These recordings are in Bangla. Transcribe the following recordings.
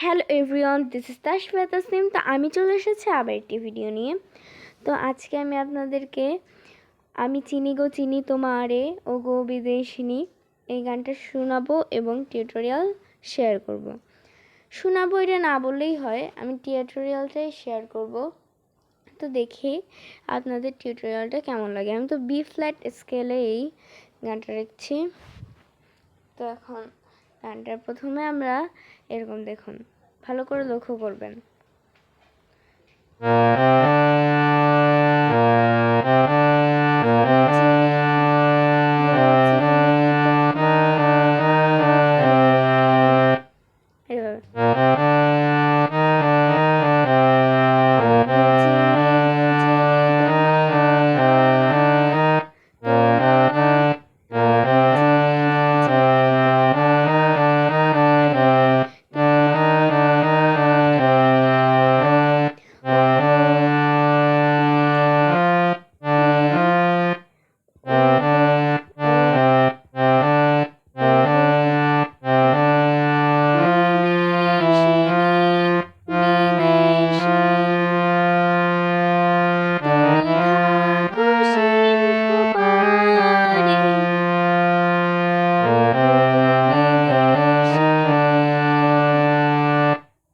Hello everyone, this is Tashfia Tasnim. তো আমি চলে এসেছি আবার একটি ভিডিও নিয়ে। তো আজকে আমি আপনাদেরকে আমি চিনি গো চিনি তোমারে ও গো বিদেশিনী এই গানটা শোনাবো এবং টিউটোরিয়াল শেয়ার করব। শোনাবো এটা না বললেই হয়, আমি টিউটোরিয়ালটাই শেয়ার করব। তো দেখি আপনাদের টিউটোরিয়ালটা কেমন লাগে। আমি তো বি ফ্ল্যাট স্কেলে এই গানটা রাখছি। তো এখন গানটার প্রথমে আমরা এরকম দেখুন, ভালো করে লক্ষ্য করবেন।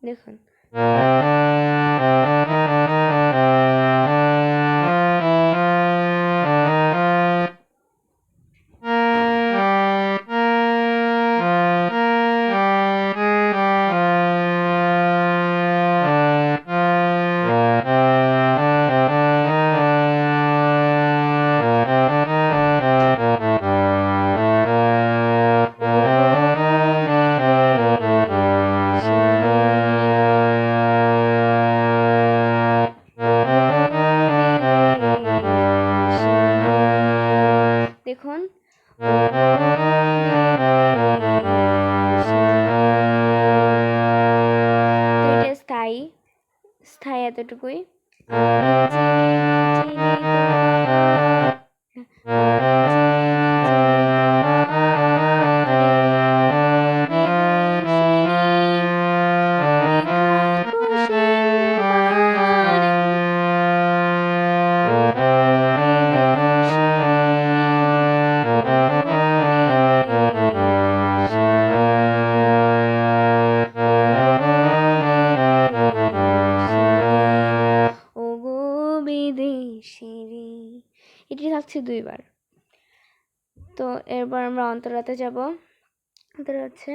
দেখুন দেখুন তো এটা স্থায়ী স্থায়ী এতটুকুই। এটি থাকছে দুইবার। তো এরপর আমরা অন্তরাতে যাব। অন্তরা হচ্ছে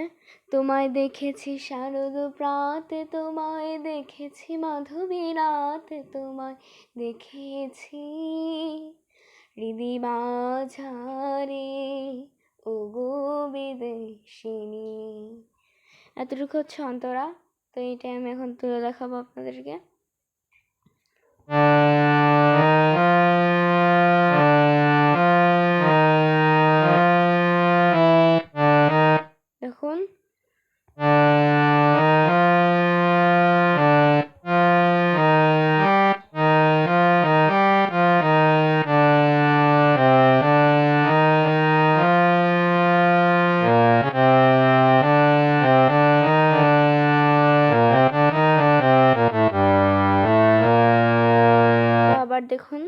তোমায় দেখেছি শারদ প্রাতে, তোমায় দেখেছি মাধবী রাতে, তোমায় দেখেছি হৃদি মাঝারে ও গো বিদেশিনী। এতটুকু হচ্ছে অন্তরা। তো এইটা আমি এখন তুলে দেখাবো আপনাদেরকে। দেখুন আবার দেখুন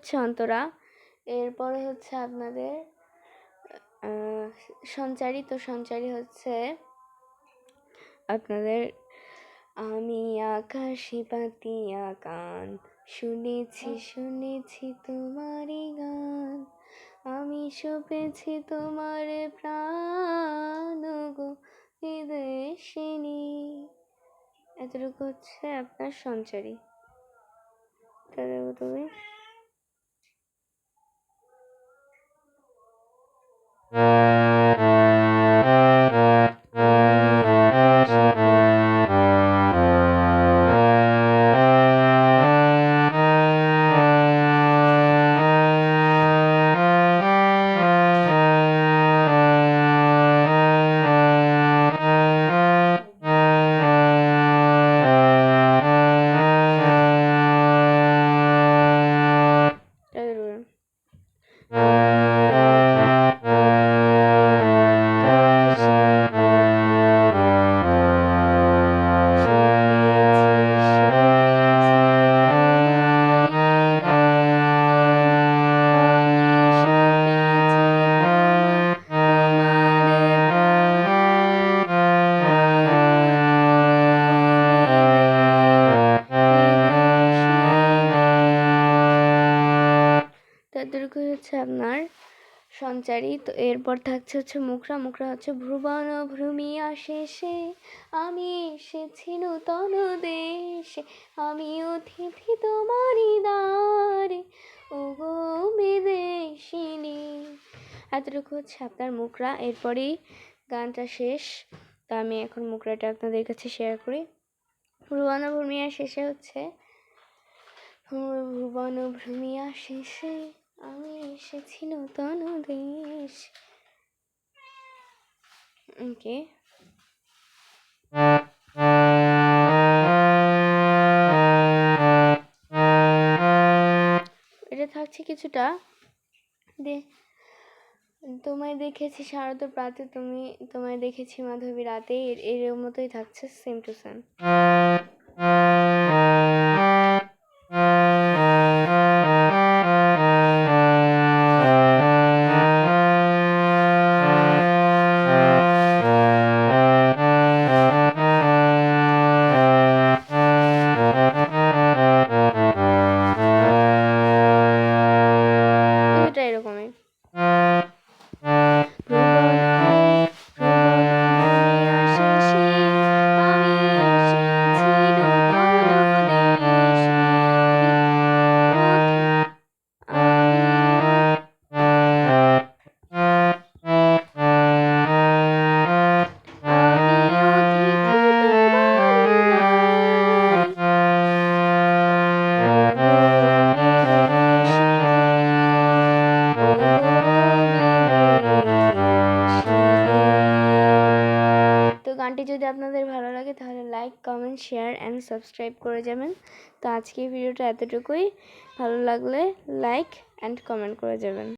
হচ্ছে অন্তরা, এরপরে হচ্ছে আপনাদের সঞ্চারী। তো সঞ্চারী হচ্ছে আপনাদের আমি আকাশে পাতিয়া কান, শুনেছি শুনেছি তোমারই গান, আমি সপেছি তোমার প্রাণ গো বিদেশিনী। এতটুকু হচ্ছে আপনার সঞ্চারী। তুমি তাদেরকে হচ্ছে আপনার সঞ্চারী। তো এরপর থাকছে হচ্ছে মুখরা। মুখরা হচ্ছে ভুবন ভ্রমিয়া শেষে আমি এসেছি নূতন দেশে, আমি অতিথি তোমারই দ্বারে ওগো বিদেশিনী। এতটুকু হচ্ছে আপনার মুখরা। এরপরেই গানটা শেষ। তো আমি এখন মুখরাটা আপনাদের কাছে শেয়ার করি। ভুবন ভ্রমিয়া শেষে হচ্ছে ভুবন ভ্রমিয়া শেষে আমি এসেছি নূতন দেশ। ওকে, এটা থাকছে কিছুটা তোমায় দেখেছি শারদ প্রাতে, তোমায় দেখেছি মাধবী রাতে, এর মতোই থাকছে, সেম টু সেম। এরকমই গানটি যদি আপনাদের ভালো লাগে তাহলে like, comment, share and subscribe করে যাবেন। তো আজকে ভিডিওটা এতটুকুই। ভালো লাগলে লাইক অ্যান্ড কমেন্ট করে যাবেন।